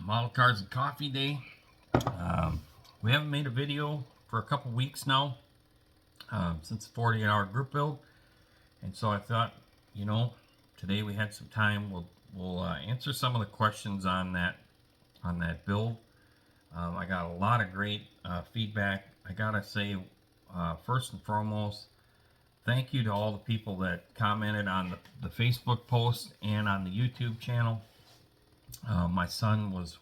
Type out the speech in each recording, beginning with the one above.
Model Cars and Coffee Day. Um, we haven't made a video for a couple weeks now, since the 40-hour group build, and so I thought, you know, today we had some time. We'll answer some of the questions on that build. I got a lot of great feedback. I gotta say, first and foremost, thank you to all the people that commented on the Facebook post and on the YouTube channel. My son was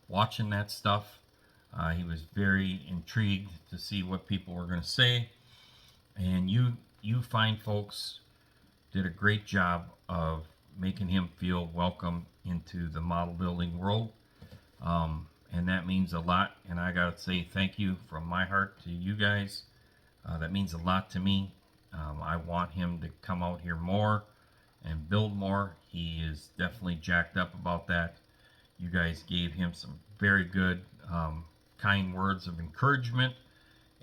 watching that stuff. He was very intrigued to see what people were going to say, and you fine folks did a great job of making him feel welcome into the model building world, and that means a lot. And I gotta say thank you from my heart to you guys. That means a lot to me. I want him to come out here more and build more. He is definitely jacked up about that. You guys gave him some very good, kind words of encouragement,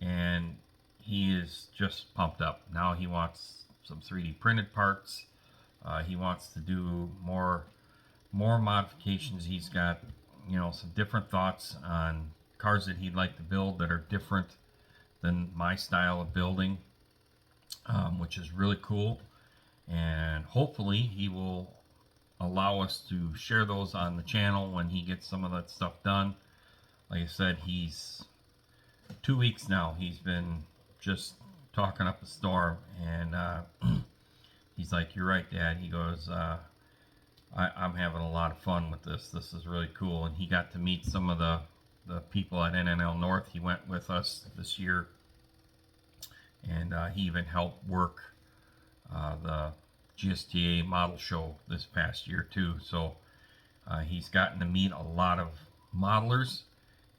and he is just pumped up. Now he wants some 3D printed parts. He wants to do more modifications. He's got, some different thoughts on cars that he'd like to build that are different than my style of building, which is really cool. And hopefully he will allow us to share those on the channel when he gets some of that stuff done. Like I said, he's 2 weeks now. He's been just talking up a storm, and he's like, "You're right, Dad." He goes, I'm having a lot of fun with this. This is really cool." And he got to meet some of the people at NNL North. He went with us this year, and he even helped work the GSTA model show this past year too. So he's gotten to meet a lot of modelers,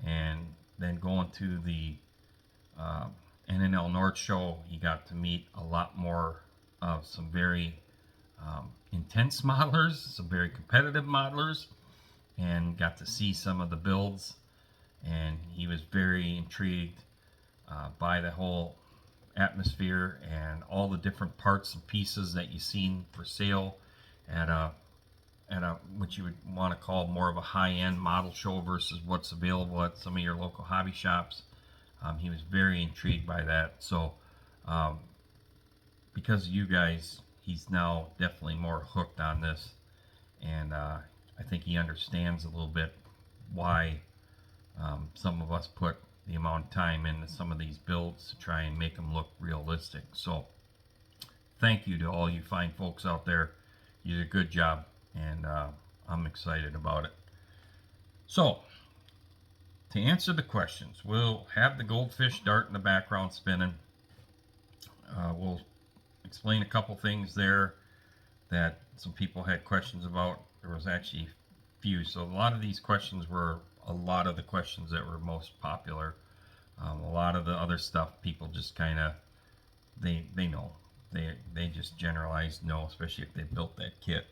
and then going to the NNL North show, he got to meet a lot more of some very intense modelers, some very competitive modelers, and got to see some of the builds. And he was very intrigued by the whole atmosphere and all the different parts and pieces that you've seen for sale at a what you would want to call more of a high-end model show versus what's available at some of your local hobby shops. He was very intrigued by that. So because of you guys, he's now definitely more hooked on this, and I think he understands a little bit why some of us put the amount of time into some of these builds to try and make them look realistic. So thank you to all you fine folks out there. You did a good job, and I'm excited about it. So to answer the questions, we'll have the goldfish dart in the background spinning. We'll explain a couple things there that some people had questions about. There was actually a few, so a lot of these questions were a lot of the questions that were most popular. A lot of the other stuff, people just kind of, they know. They just generalized know, especially if they built that kit.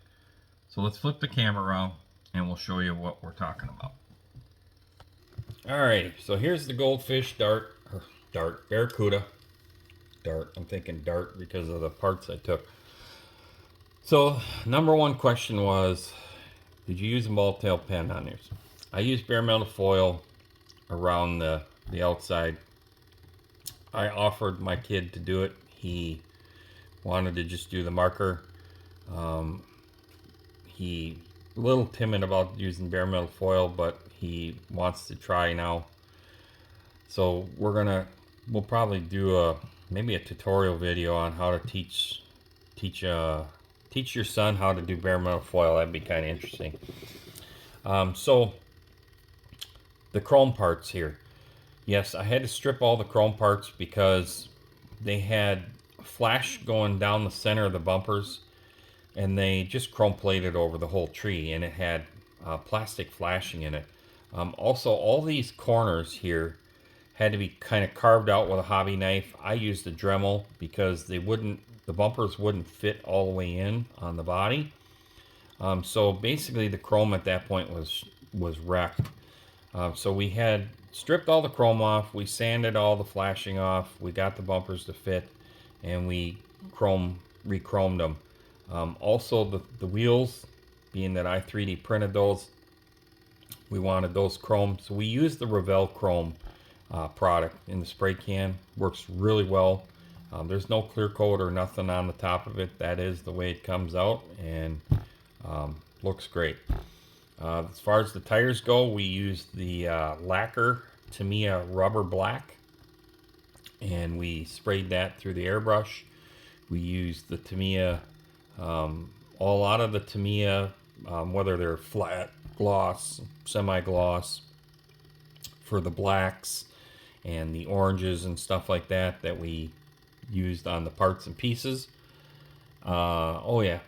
So let's flip the camera around and we'll show you what we're talking about. Alrighty, so here's the goldfish dart, barracuda dart. I'm thinking dart because of the parts I took. So number one question was, did you use a ball tail pen on yours? I used bare metal foil around the outside. I offered my kid to do it. He wanted to just do the marker. He a little timid about using bare metal foil, but he wants to try now. So we'll probably do maybe a tutorial video on how to teach your son how to do bare metal foil. That'd be kind of interesting. So the chrome parts here. Yes, I had to strip all the chrome parts because they had flash going down the center of the bumpers, and they just chrome plated over the whole tree, and it had plastic flashing in it. Also, all these corners here had to be kind of carved out with a hobby knife. I used a Dremel because the bumpers wouldn't fit all the way in on the body. So basically the chrome at that point was wrecked. So we had stripped all the chrome off, we sanded all the flashing off, we got the bumpers to fit, and we re-chromed them. Also the wheels, being that I 3D printed those, We wanted those chrome, so we used the Revell Chrome product in the spray can. Works really well. There's no clear coat or nothing on the top of it. That is the way it comes out, and looks great. As far as the tires go, we used the lacquer Tamiya Rubber Black, and we sprayed that through the airbrush. We used the Tamiya, a lot of the Tamiya, whether they're flat, gloss, semi-gloss, for the blacks and the oranges and stuff like that that we used on the parts and pieces. Oh yeah,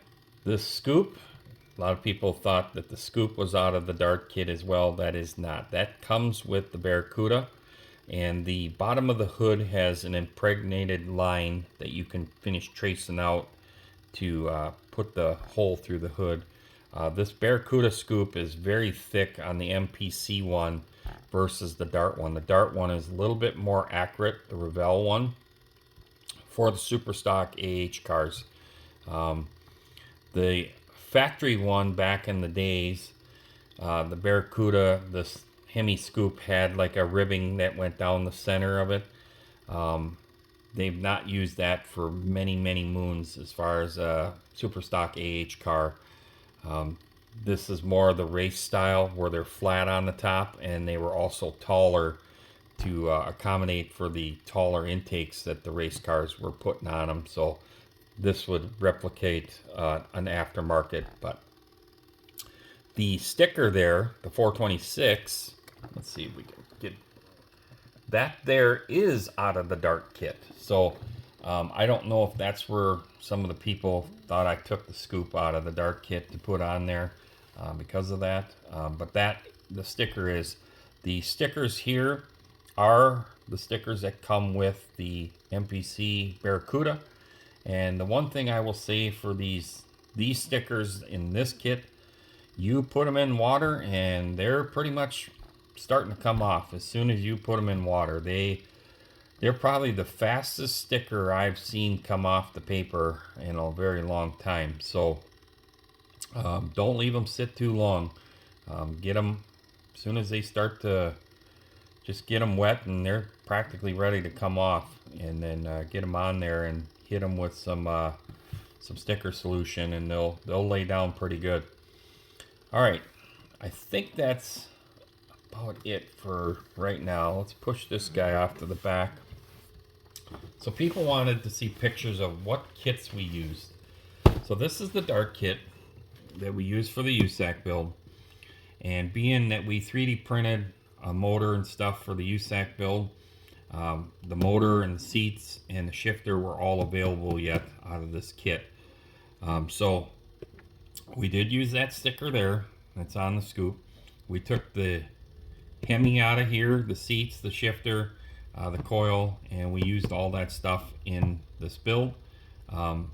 this scoop, a lot of people thought that the scoop was out of the Dart kit as well. That is not. That comes with the Barracuda, and the bottom of the hood has an impregnated line that you can finish tracing out to put the hole through the hood. This Barracuda scoop is very thick on the MPC one versus the Dart one. The Dart one is a little bit more accurate, the Revell one, for the super stock AH cars. The factory one back in the days, the Barracuda, this Hemi scoop had like a ribbing that went down the center of it. They've not used that for many, many moons as far as a super stock AH car. This is more the race style where they're flat on the top, and they were also taller to accommodate for the taller intakes that the race cars were putting on them. So this would replicate an aftermarket. But the sticker there, the 426, let's see if we can get that, there is out of the Dart kit. So I don't know if that's where some of the people thought I took the scoop out of the Dart kit to put on there because of that. But the sticker is, the stickers here are the stickers that come with the MPC Barracuda. And the one thing I will say for these stickers in this kit, you put them in water and they're pretty much starting to come off as soon as you put them in water. They're probably the fastest sticker I've seen come off the paper in a very long time. So don't leave them sit too long. Get them as soon as they start to, just get them wet and they're practically ready to come off, and then get them on there and hit them with some sticker solution, and they'll lay down pretty good. All right, I think that's about it for right now. Let's push this guy off to the back. So people wanted to see pictures of what kits we used. So this is the Dart kit that we used for the USAC build. And being that we 3D printed a motor and stuff for the USAC build, the motor and the seats and the shifter were all available yet out of this kit. So we did use that sticker there that's on the scoop. We took the Hemi out of here, the seats, the shifter, the coil, and we used all that stuff in this build. And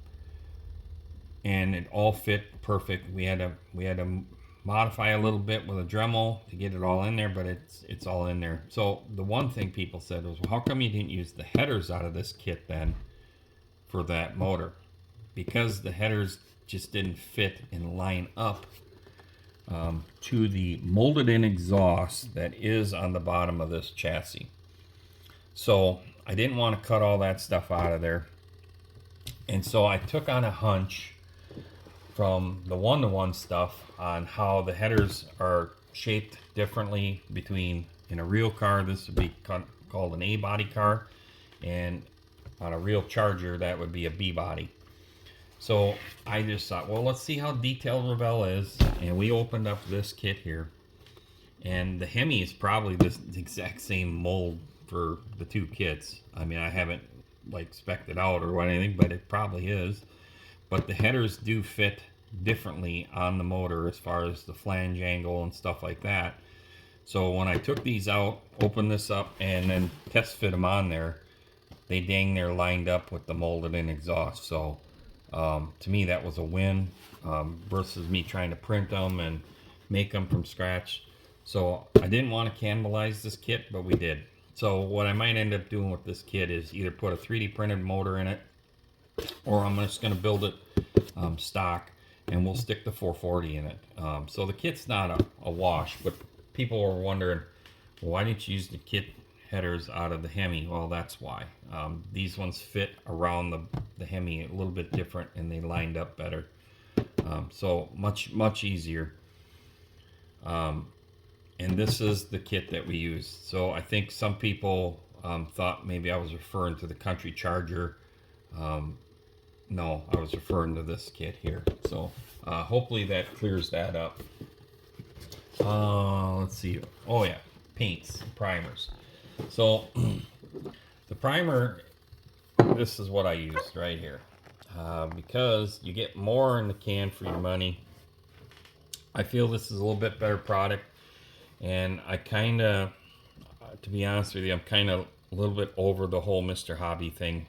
it all fit perfect. We had to modify a little bit with a Dremel to get it all in there, but it's all in there. So the one thing people said was, well, how come you didn't use the headers out of this kit then for that motor? Because the headers just didn't fit and line up to the molded in exhaust that is on the bottom of this chassis. So I didn't want to cut all that stuff out of there. And so I took on a hunch from the one-to-one stuff on how the headers are shaped differently between, in a real car, this would be called an A body car, and on a real Charger, that would be a B body. So I just thought, well, let's see how detailed Revell is, and we opened up this kit here, and the Hemi is probably the exact same mold for the two kits. I mean, I haven't like spec'd it out or anything, but it probably is. But the headers do fit differently on the motor as far as the flange angle and stuff like that. So when I took these out, opened this up, and then test fit them on there, they dang near lined up with the molded in exhaust. So to me, that was a win versus me trying to print them and make them from scratch. So I didn't want to cannibalize this kit, but we did. So what I might end up doing with this kit is either put a 3D printed motor in it, or I'm just going to build it stock, and we'll stick the 440 in it. So the kit's not a wash, but people were wondering, well, why didn't you use the kit headers out of the Hemi? Well, that's why. These ones fit around the Hemi a little bit different, and they lined up better. So much easier. And this is the kit that we used. So I think some people thought maybe I was referring to the Country Charger. No, I was referring to this kit here. So hopefully that clears that up. Let's see. Oh yeah, paints, primers. So the primer, this is what I used right here. Because you get more in the can for your money. I feel this is a little bit better product. And I kind of, to be honest with you, I'm kind of a little bit over the whole Mr. Hobby thing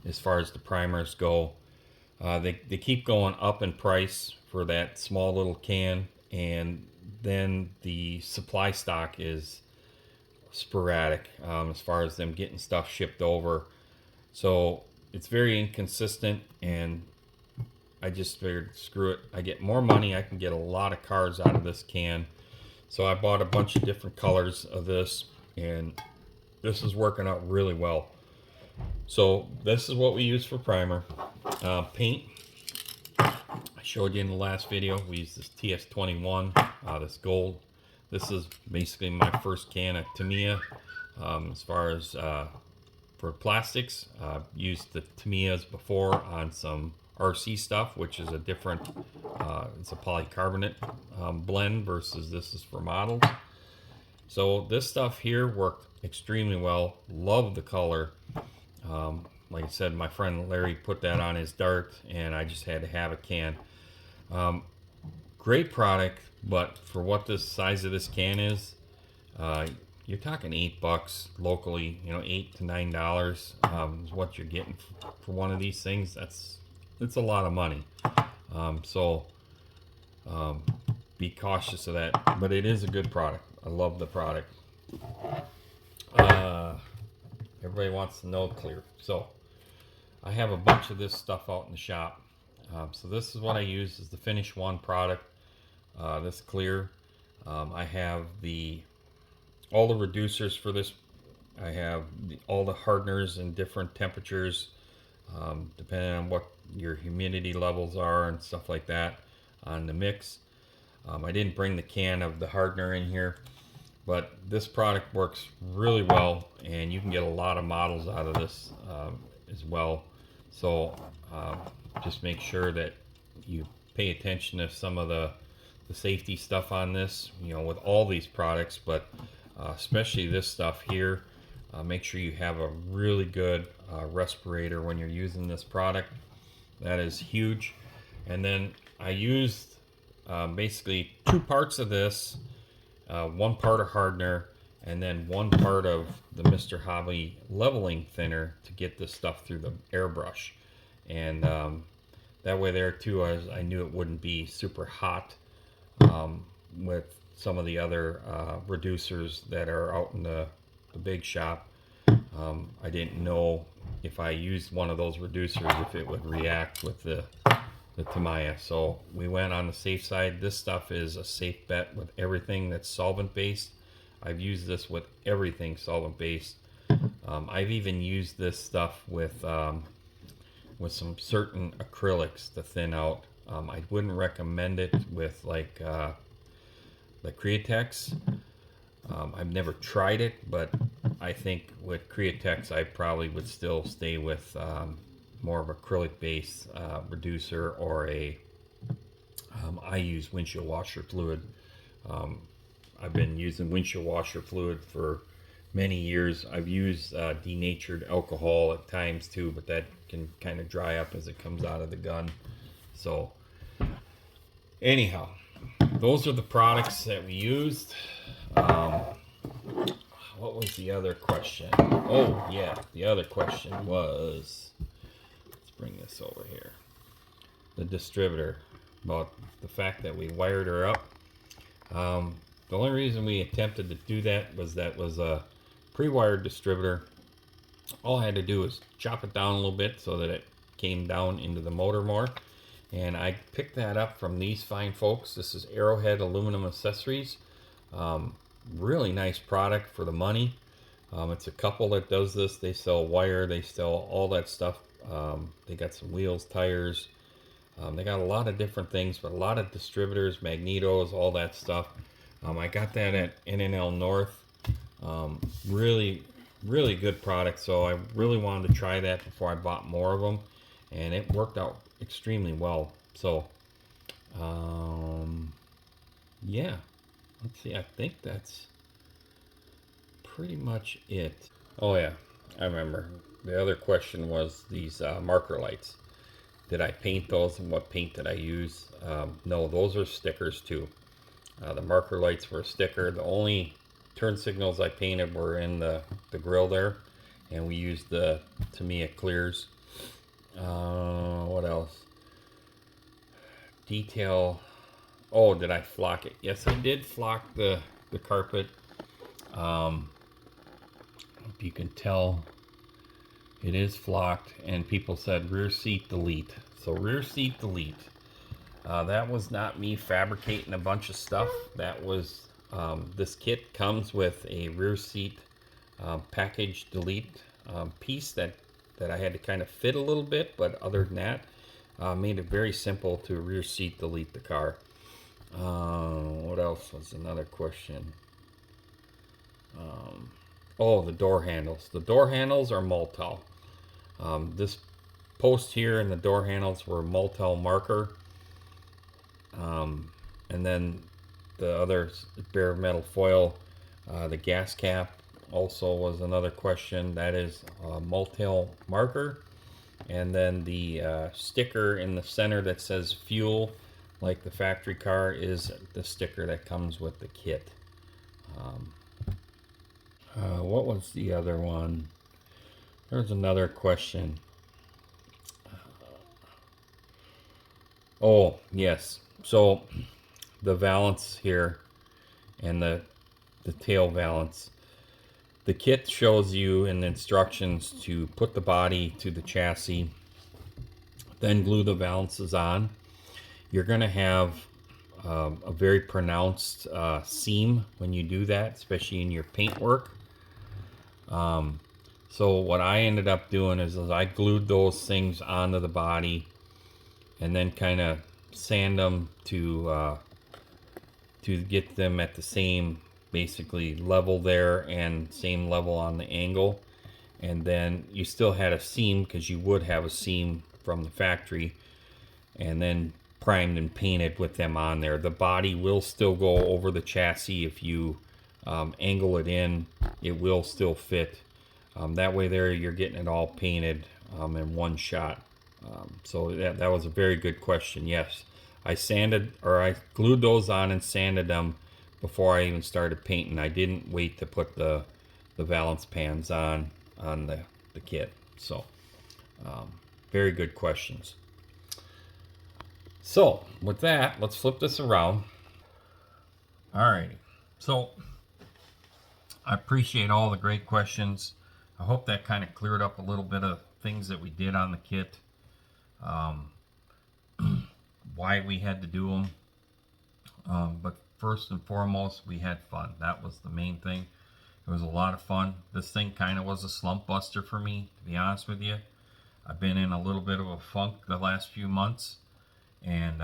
as far as the primers go. They keep going up in price for that small little can, and then the supply stock is sporadic as far as them getting stuff shipped over. So it's very inconsistent, and I just figured, screw it. I get more money. I can get a lot of cards out of this can. So I bought a bunch of different colors of this, and this is working out really well. So this is what we use for primer. Paint, I showed you in the last video. We used this TS21, this gold. This is basically my first can of Tamiya. As far as for plastics, I've used the Tamiyas before on some RC stuff, which is a different, it's a polycarbonate blend versus this is for models. So this stuff here worked extremely well. Love the color. Like I said, my friend Larry put that on his Dart, and I just had to have a can. Great product, but for what this size of this can is, you're talking $8 locally. You know, $8 to $9 is what you're getting for one of these things. It's a lot of money. So be cautious of that, but it is a good product. I love the product. Everybody wants to know clear. So I have a bunch of this stuff out in the shop. So this is what I use is the Finish One product. This clear. I have all the reducers for this. I have all the hardeners in different temperatures, depending on what your humidity levels are and stuff like that on the mix. I didn't bring the can of the hardener in here, but this product works really well, and you can get a lot of models out of this as well. So just make sure that you pay attention to some of the safety stuff on this, you know, with all these products, but especially this stuff here. Make sure you have a really good respirator when you're using this product. That is huge. And then I used basically 2 parts of this, 1 part of hardener, and then 1 part of the Mr. Hobby leveling thinner to get this stuff through the airbrush. And that way there too, I knew it wouldn't be super hot with some of the other reducers that are out in the big shop. I didn't know if I used one of those reducers if it would react with the Tamiya. So we went on the safe side. This stuff is a safe bet with everything that's solvent based. I've used this with everything solvent based. I've even used this stuff with some certain acrylics to thin out. I wouldn't recommend it with like the Createx. I've never tried it, but I think with Createx I probably would still stay with more of acrylic based reducer, or I use windshield washer fluid. I've been using windshield washer fluid for many years. I've used denatured alcohol at times too, but that can kind of dry up as it comes out of the gun. So anyhow, those are the products that we used. What was the other question? Oh yeah, the other question was, let's bring this over here, the distributor, about the fact that we wired her up. The only reason we attempted to do that was a pre-wired distributor. All I had to do was chop it down a little bit so that it came down into the motor more, And I picked that up from these fine folks. This is Arrowhead Aluminum Accessories. Really nice product for the money. It's a couple that does this. They sell wire, they sell all that stuff. They got some wheels, tires. They got a lot of different things, but a lot of distributors, magnetos, all that stuff. I got that at N&L North. Really, really good product. So I really wanted to try that before I bought more of them, and it worked out extremely well. So, yeah. Let's see. I think that's pretty much it. Oh yeah, I remember. The other question was these marker lights. Did I paint those, and what paint did I use? No, those are stickers too. The marker lights were a sticker. The only turn signals I painted were in the grill there, and we used the Tamiya clears. What else? Detail. Oh, did I flock it? Yes, I did flock the carpet. Hope you can tell it is flocked, and people said rear seat delete. So rear seat delete. That was not me fabricating a bunch of stuff. That was, this kit comes with a rear seat package delete piece that I had to kind of fit a little bit, but other than that, made it very simple to rear seat delete the car. What else was another question? Oh, the door handles. The door handles are Multel. This post here and the door handles were Multel marker. And then the other bare metal foil, the gas cap also was another question. That is Multel marker. And then the sticker in the center that says fuel, like the factory car, is the sticker that comes with the kit. What was the other one? There's another question. Oh, yes. So the valance here and the tail valance. The kit shows you in the instructions to put the body to the chassis, then glue the valances on. You're going to have a very pronounced seam when you do that, especially in your paint work. So what I ended up doing is I glued those things onto the body and then kind of sand them to get them at the same basically level there and same level on the angle. And then you still had a seam, because you would have a seam from the factory, and then primed and painted with them on there. The body will still go over the chassis. If you angle it in, it will still fit. That way there you're getting it all painted in one shot. So that was a very good question. Yes, I glued those on and sanded them before I even started painting. I didn't wait to put the valance pans on the kit. So very good questions. So with that, let's flip this around. Alrighty, so I appreciate all the great questions. I hope that kind of cleared up a little bit of things that we did on the kit, why we had to do them. But first and foremost, we had fun. That was the main thing. It was a lot of fun. This thing kind of was a slump buster for me, to be honest with you. I've been in a little bit of a funk the last few months, and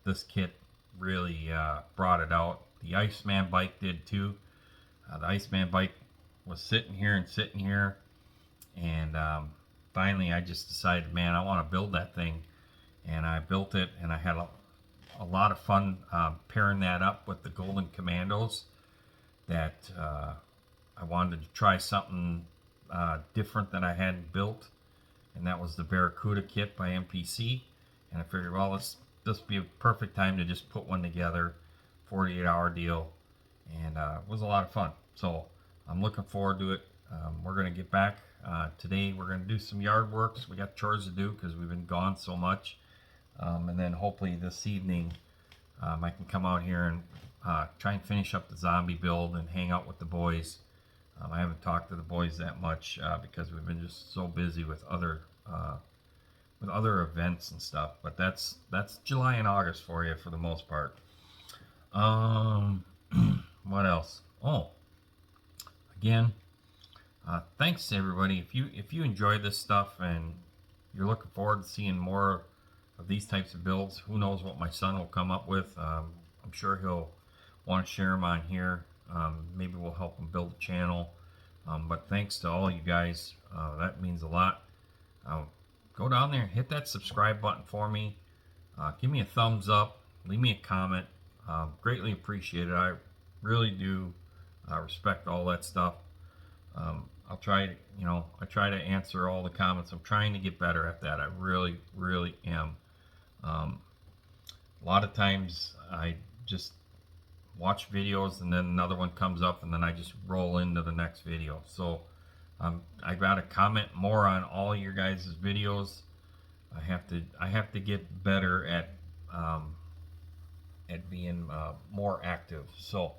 this kit really brought it out. The Iceman bike did too. The Iceman bike was sitting here, and finally I just decided, man, I want to build that thing. And I built it, and I had a lot of fun pairing that up with the Golden Commandos. That I wanted to try something different that I hadn't built, and that was the Barracuda kit by MPC. And I figured, well, this would be a perfect time to just put one together, 48-hour deal, and it was a lot of fun. So I'm looking forward to it. We're going to get back today. We're going to do some yard works. We got chores to do because we've been gone so much. And then hopefully this evening I can come out here and try and finish up the zombie build and hang out with the boys. I haven't talked to the boys that much because we've been just so busy with other with other events and stuff. But that's July and August for you for the most part. Um, what else? Oh, again, thanks to everybody. If you enjoyed this stuff and you're looking forward to seeing more of these types of builds, who knows what my son will come up with. I'm sure he'll want to share them on here. Maybe we'll help him build a channel. But thanks to all you guys. That means a lot. Go down there and hit that subscribe button for me. Give me a thumbs up. Leave me a comment. Greatly appreciate it. I really do respect all that stuff. I'll try to, I try to answer all the comments. I'm trying to get better at that. I really, really am. A lot of times I just watch videos and then another one comes up and then I just roll into the next video. So I gotta comment more on all your guys' videos. I have to get better at being more active. So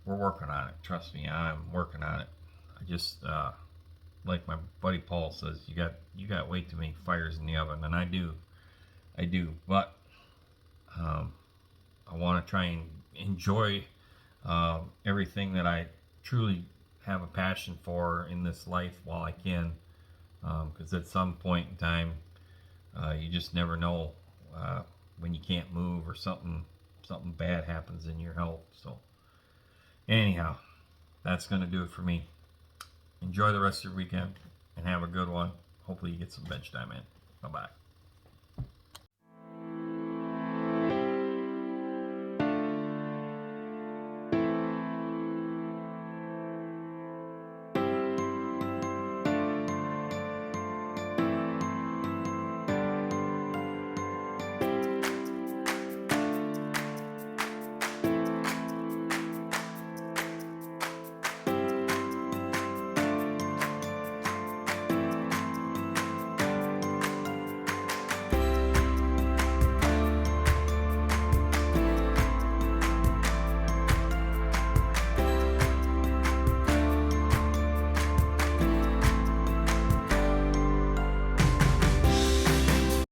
we're working on it. Trust me, I'm working on it. I just like my buddy Paul says, you got way too many fires in the oven, and I do. But I want to try and enjoy everything that I truly have a passion for in this life while I can, because at some point in time, you just never know when you can't move or something bad happens in your health. So anyhow, that's going to do it for me. Enjoy the rest of your weekend and have a good one. Hopefully you get some bench time in. Bye-bye.